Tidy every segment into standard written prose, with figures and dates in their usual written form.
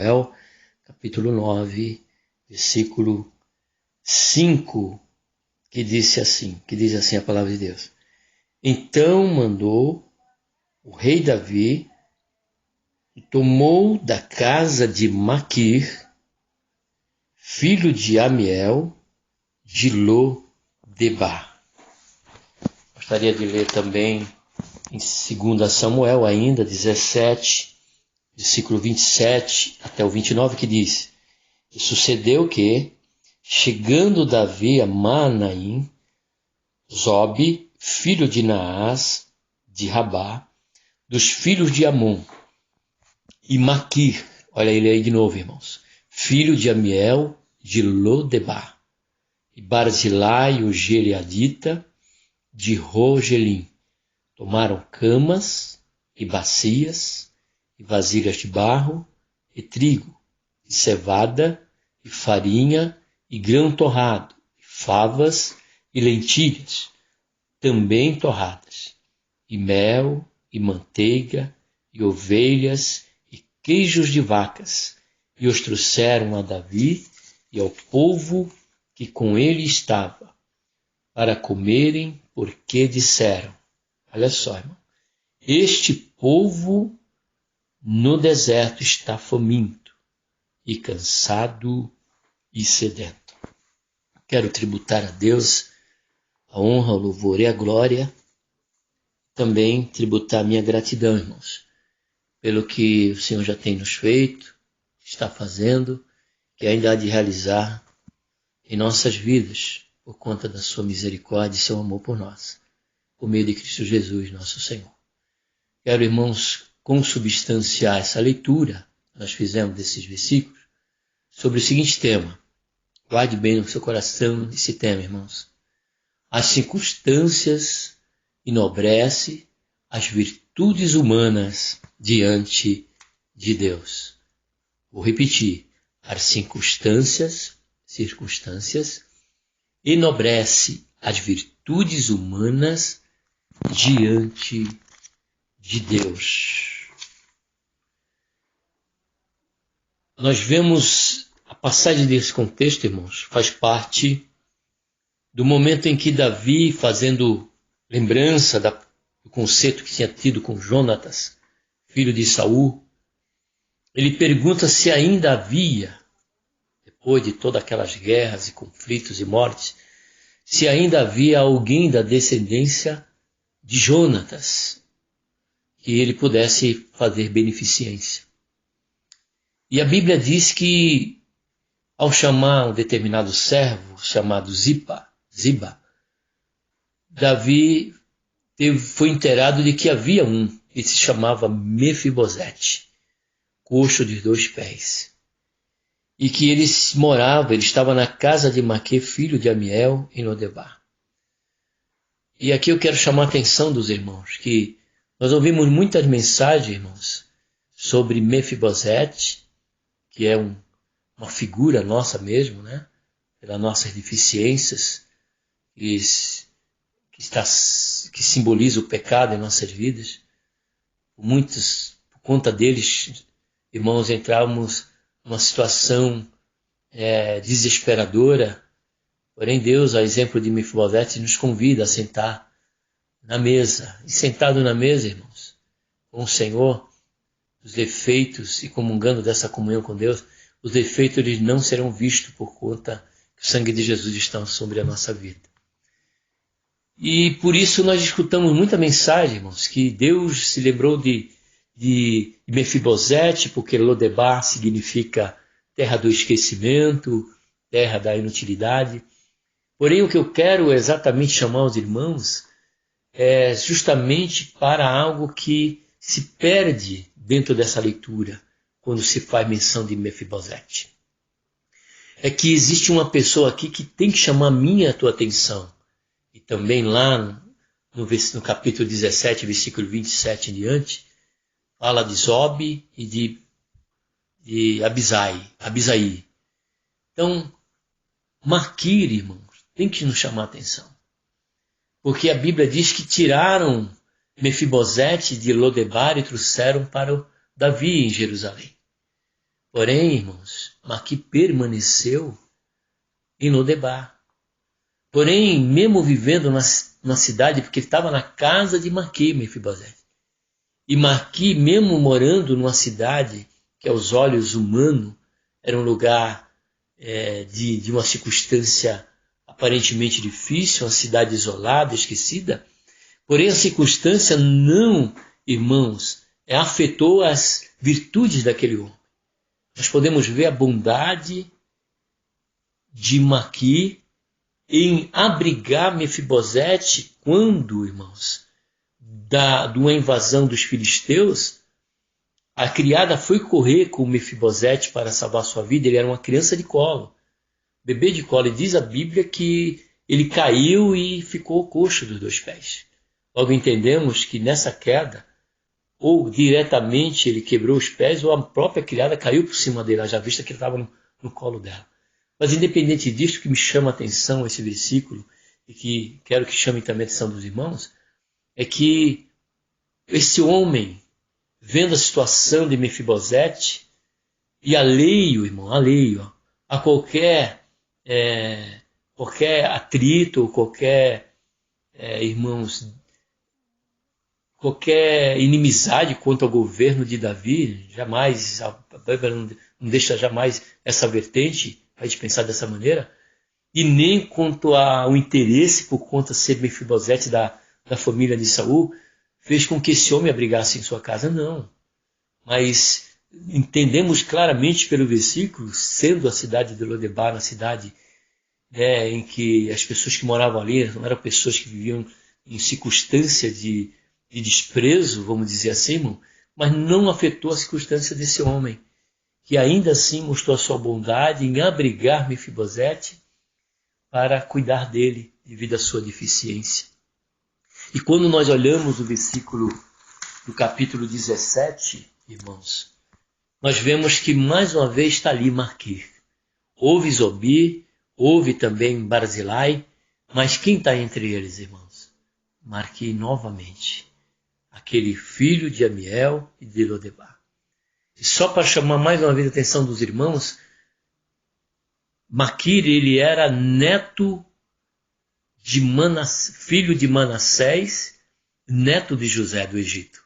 Samuel, capítulo 9, versículo 5, que diz assim a palavra de Deus. Então mandou o rei Davi e tomou da casa de Maquir, filho de Amiel, de Lo-debar. Gostaria de ler também em 2 Samuel ainda, 17, versículo 27 até o 29, que diz: E sucedeu que, chegando Davi a Manaim, Zobe, filho de Naás, de Rabá, dos filhos de Amon, e Maquir, olha ele aí de novo, irmãos, filho de Amiel, de Lo-debar, e Barzilai, o Gileadita, de Rogelim, tomaram camas e bacias, e vasilhas de barro, e trigo, e cevada, e farinha, e grão torrado, e favas, e lentilhas, também torradas, e mel, e manteiga, e ovelhas, e queijos de vacas, e os trouxeram a Davi e ao povo que com ele estava, para comerem, porque disseram, olha só, irmão, este povo no deserto está faminto, e cansado e sedento. Quero tributar a Deus a honra, o louvor e a glória, também tributar a minha gratidão, irmãos, pelo que o Senhor já tem nos feito, está fazendo, que ainda há de realizar em nossas vidas, por conta da sua misericórdia e seu amor por nós, por meio de Cristo Jesus, nosso Senhor. Quero, irmãos, consubstanciar essa leitura que nós fizemos desses versículos sobre o seguinte tema. Guarde bem no seu coração esse tema, irmãos. As circunstâncias enobrecem as virtudes humanas diante de Deus. Vou repetir. As circunstâncias enobrece as virtudes humanas diante de Deus. Nós vemos a passagem desse contexto, irmãos, faz parte do momento em que Davi, fazendo lembrança do concerto que tinha tido com Jonatas, filho de Saul, ele pergunta se ainda havia, depois de todas aquelas guerras e conflitos e mortes, se ainda havia alguém da descendência de Jonatas que ele pudesse fazer beneficência. E a Bíblia diz que, ao chamar um determinado servo, chamado Ziba, Davi foi inteirado de que havia um, que se chamava Mefibosete, coxo de 2 pés. E que ele estava na casa de Maquir, filho de Amiel, em Lo-debar. E aqui eu quero chamar a atenção dos irmãos, que nós ouvimos muitas mensagens, irmãos, sobre Mefibosete, que é uma figura nossa mesmo, né? Pelas nossas deficiências, que simboliza o pecado em nossas vidas. Por conta deles, irmãos, entramos numa situação desesperadora. Porém, Deus, a exemplo de Mefibosete, nos convida a sentar na mesa. E sentado na mesa, irmãos, com o Senhor, os defeitos, e comungando dessa comunhão com Deus, os defeitos eles não serão vistos por conta que o sangue de Jesus está sobre a nossa vida. E por isso nós escutamos muita mensagem, irmãos, que Deus se lembrou de Mefibosete, porque Lo-debar significa terra do esquecimento, terra da inutilidade. Porém, o que eu quero exatamente chamar os irmãos é justamente para algo que se perde dentro dessa leitura, quando se faz menção de Mefibosete. É que existe uma pessoa aqui que tem que chamar a tua atenção. E também lá no capítulo 17, versículo 27 em diante, fala de Zobe e de Abisaí. Então, Maquir, irmãos, tem que nos chamar a atenção. Porque a Bíblia diz que tiraram Mefibosete de Lo-debar e trouxeram para o Davi em Jerusalém. Porém, irmãos, Maqui permaneceu em Lodebar. Porém, mesmo vivendo na cidade, porque ele estava na casa de Maqui, Mefibosete. E Maqui, mesmo morando numa cidade que aos olhos humanos era um lugar de uma circunstância aparentemente difícil, uma cidade isolada, esquecida, porém a circunstância não, irmãos, afetou as virtudes daquele homem. Nós podemos ver a bondade de Maqui em abrigar Mefibosete quando, irmãos, de uma invasão dos filisteus, a criada foi correr com Mefibosete para salvar sua vida. Ele era uma criança de colo, bebê de colo, e diz a Bíblia que ele caiu e ficou coxo dos 2 pés. Logo entendemos que nessa queda, ou diretamente ele quebrou os pés, ou a própria criada caiu por cima dele, já vista que ele estava no colo dela. Mas independente disso, o que me chama a atenção esse versículo, e que quero que chame também a atenção dos irmãos, é que esse homem, vendo a situação de Mefibosete, e alheio, irmão, alheio a qualquer atrito, qualquer, irmãos, qualquer inimizade quanto ao governo de Davi, jamais, a Bíblia não deixa jamais essa vertente, a gente pensar dessa maneira, e nem quanto ao interesse por conta de ser Mefibosete da família de Saul, fez com que esse homem abrigasse em sua casa, não. Mas entendemos claramente pelo versículo, sendo a cidade de Lodebar, a cidade em que as pessoas que moravam ali não eram pessoas que viviam em circunstância de desprezo, vamos dizer assim, irmão, mas não afetou a circunstância desse homem, que ainda assim mostrou a sua bondade em abrigar Mefibosete para cuidar dele devido à sua deficiência. E quando nós olhamos o versículo do capítulo 17, irmãos, nós vemos que mais uma vez está ali Maqui. Houve Zobir, houve também Barzilai, mas quem está entre eles, irmãos? Maqui novamente, aquele filho de Amiel e de Lodebar. E só para chamar mais uma vez a atenção dos irmãos, Maquir, ele era neto de filho de Manassés, neto de José do Egito.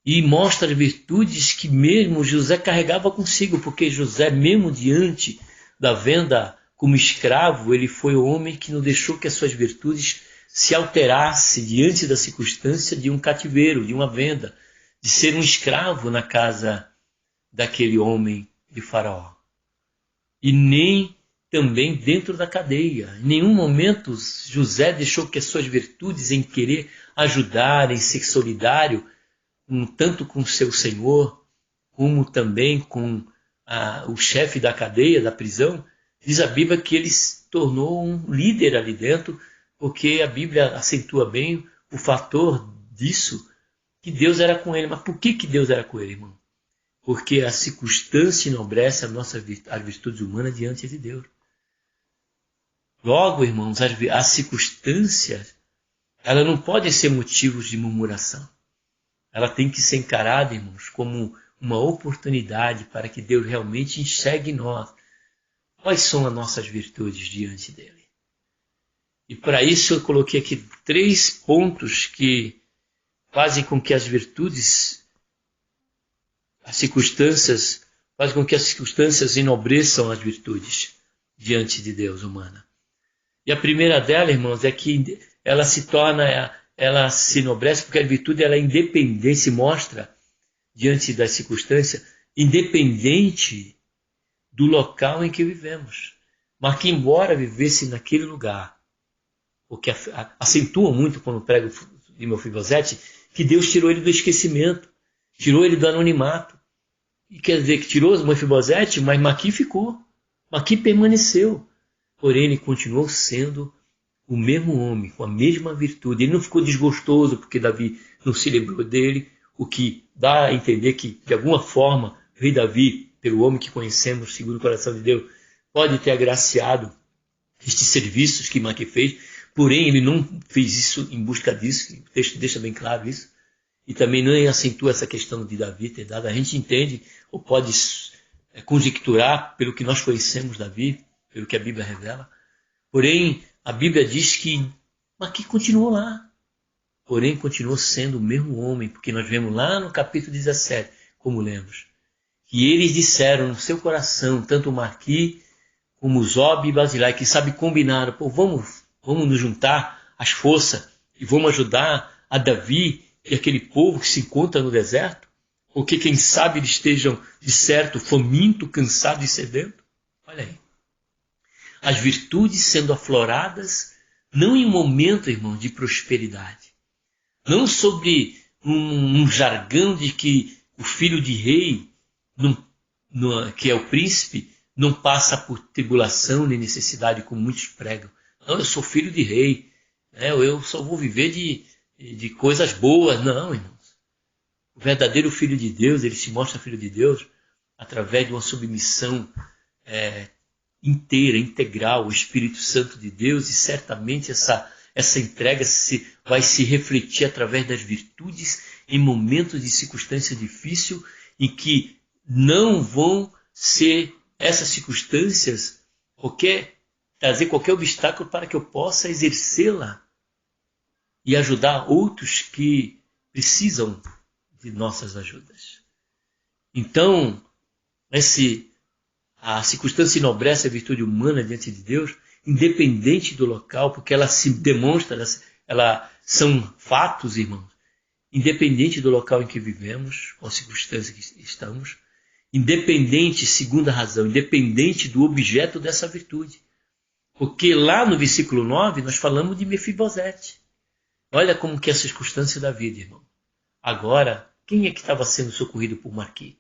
E mostra as virtudes que mesmo José carregava consigo, porque José, mesmo diante da venda como escravo, ele foi o homem que não deixou que as suas virtudes se alterassem diante da circunstância de um cativeiro, de uma venda, de ser um escravo na casa daquele homem de Faraó. E nem também dentro da cadeia. Em nenhum momento José deixou que as suas virtudes em querer ajudar, em ser solidário, tanto com seu senhor, como também com o chefe da cadeia, da prisão, diz a Bíblia que ele se tornou um líder ali dentro, porque a Bíblia acentua bem o fator disso, que Deus era com ele. Mas por que Deus era com ele, irmão? Porque a circunstância enobrece as virtudes humanas diante de Deus. Logo, irmãos, as circunstâncias, ela não pode ser motivos de murmuração. Ela tem que ser encarada, irmãos, como uma oportunidade para que Deus realmente enxergue em nós quais são as nossas virtudes diante dele. E para isso eu coloquei aqui 3 pontos que fazem com que as virtudes, fazem com que as circunstâncias enobreçam as virtudes diante de Deus humana. E a primeira dela, irmãos, é que ela se enobrece porque a virtude ela é independente, se mostra diante das circunstâncias, independente do local em que vivemos. Mas que embora vivesse naquele lugar, o que acentua muito quando prego de Mefibosete, que Deus tirou ele do esquecimento, tirou ele do anonimato. E quer dizer que tirou o Mefibosete, mas Maqui ficou. Maqui permaneceu. Porém, ele continuou sendo o mesmo homem, com a mesma virtude. Ele não ficou desgostoso porque Davi não se lembrou dele, o que dá a entender que, de alguma forma, o rei Davi, pelo homem que conhecemos, segundo o coração de Deus, pode ter agraciado estes serviços que Maqui fez. Porém, ele não fez isso em busca disso, o texto deixa bem claro isso. e também não acentua essa questão de Davi ter dado. A gente entende, ou pode conjecturar pelo que nós conhecemos Davi, pelo que a Bíblia revela. Porém, a Bíblia diz que Marquis continuou lá. Porém, continuou sendo o mesmo homem, porque nós vemos lá no capítulo 17, como lemos, que eles disseram no seu coração, tanto o Marquis como Zob e Basilai, que sabe combinaram, vamos nos juntar as forças e vamos ajudar a Davi e aquele povo que se encontra no deserto, porque quem sabe eles estejam, de certo, faminto, cansado e sedento. Olha aí. As virtudes sendo afloradas, não em um momento, irmão, de prosperidade. Não sobre um jargão de que o filho de rei, que é o príncipe, não passa por tribulação nem necessidade, como muitos pregam. Não, eu sou filho de rei, eu só vou viver de coisas boas. Não, irmãos. O verdadeiro filho de Deus, ele se mostra filho de Deus através de uma submissão inteira, integral, ao Espírito Santo de Deus, e certamente essa entrega vai se refletir através das virtudes em momentos de circunstância difícil, em que não vão ser essas circunstâncias trazer qualquer obstáculo para que eu possa exercê-la e ajudar outros que precisam de nossas ajudas. Então, a circunstância enobrece a virtude humana diante de Deus, independente do local, porque ela se demonstra, ela são fatos, irmãos, independente do local em que vivemos, ou circunstância que estamos, independente, segunda razão, independente do objeto dessa virtude. Porque lá no versículo 9 nós falamos de Mefibosete. Olha como que é a circunstância da vida, irmão. Agora, quem é que estava sendo socorrido por Marquis?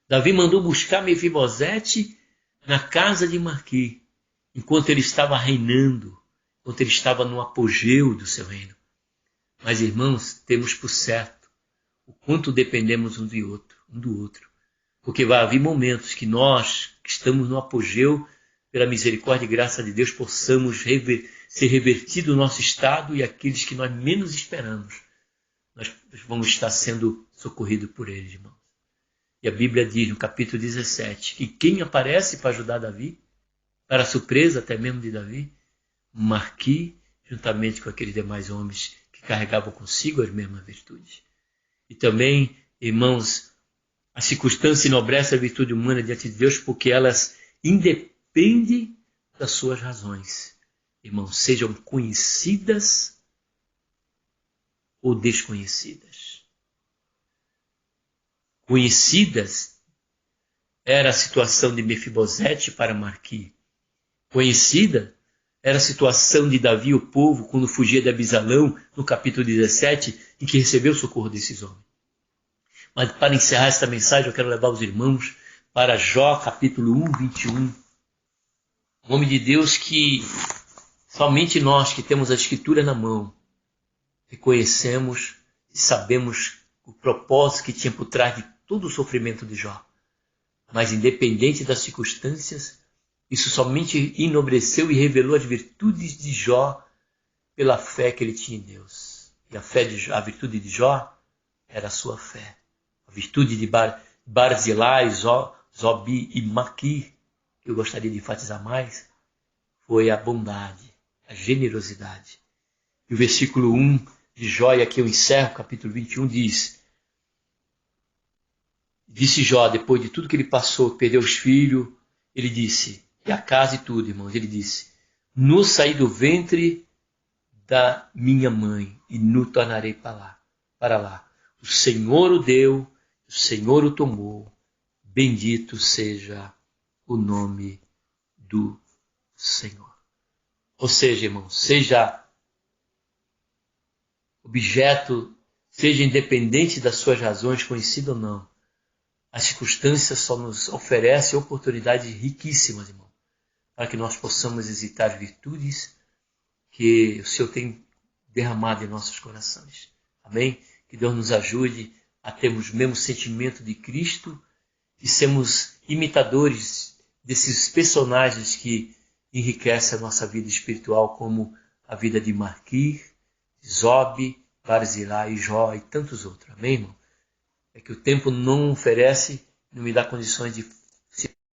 Davi mandou buscar Mefibosete na casa de Marquis, enquanto ele estava reinando, enquanto ele estava no apogeu do seu reino. Mas, irmãos, temos por certo o quanto dependemos um do outro. Porque vai haver momentos que nós, que estamos no apogeu, pela misericórdia e graça de Deus, possamos ser revertido o nosso estado, e aqueles que nós menos esperamos, nós vamos estar sendo socorridos por eles, irmãos. E a Bíblia diz no capítulo 17 que quem aparece para ajudar Davi, para a surpresa até mesmo de Davi, Marquis, juntamente com aqueles demais homens que carregavam consigo as mesmas virtudes. E também, irmãos, a circunstância enobrece a virtude humana diante de Deus, porque elas independem das suas razões. Irmãos, sejam conhecidas ou desconhecidas. Conhecidas era a situação de Mefibosete para Marquis. Conhecida era a situação de Davi, o povo, quando fugia de Abisalão, no capítulo 17, em que recebeu o socorro desses homens. Mas para encerrar esta mensagem, eu quero levar os irmãos para Jó, capítulo 1, 21. Um homem de Deus que somente nós que temos a Escritura na mão reconhecemos e sabemos o propósito que tinha por trás de todo o sofrimento de Jó. Mas independente das circunstâncias, isso somente enobreceu e revelou as virtudes de Jó pela fé que ele tinha em Deus. E a virtude de Jó era a sua fé. A virtude de Barzilai, Zobi e Maqui, que eu gostaria de enfatizar mais, foi a bondade, a generosidade. E o versículo 1 de Jó, e aqui eu encerro, capítulo 21, diz: disse Jó, depois de tudo que ele passou, perdeu os filhos, ele disse, e a casa e tudo, irmãos, ele disse: no saí do ventre da minha mãe e no tornarei para lá. O Senhor o deu, o Senhor o tomou, bendito seja o nome do Senhor. Ou seja, irmãos, seja objeto, seja independente das suas razões, conhecido ou não, as circunstâncias só nos oferecem oportunidades riquíssimas, irmão, para que nós possamos exercitar as virtudes que o Senhor tem derramado em nossos corações. Amém? Que Deus nos ajude a termos o mesmo sentimento de Cristo e sermos imitadores desses personagens que enriquecem a nossa vida espiritual, como a vida de Marquis, Zob, Barzilai, Jó e tantos outros. Amém, irmão? É que o tempo não oferece, não me dá condições de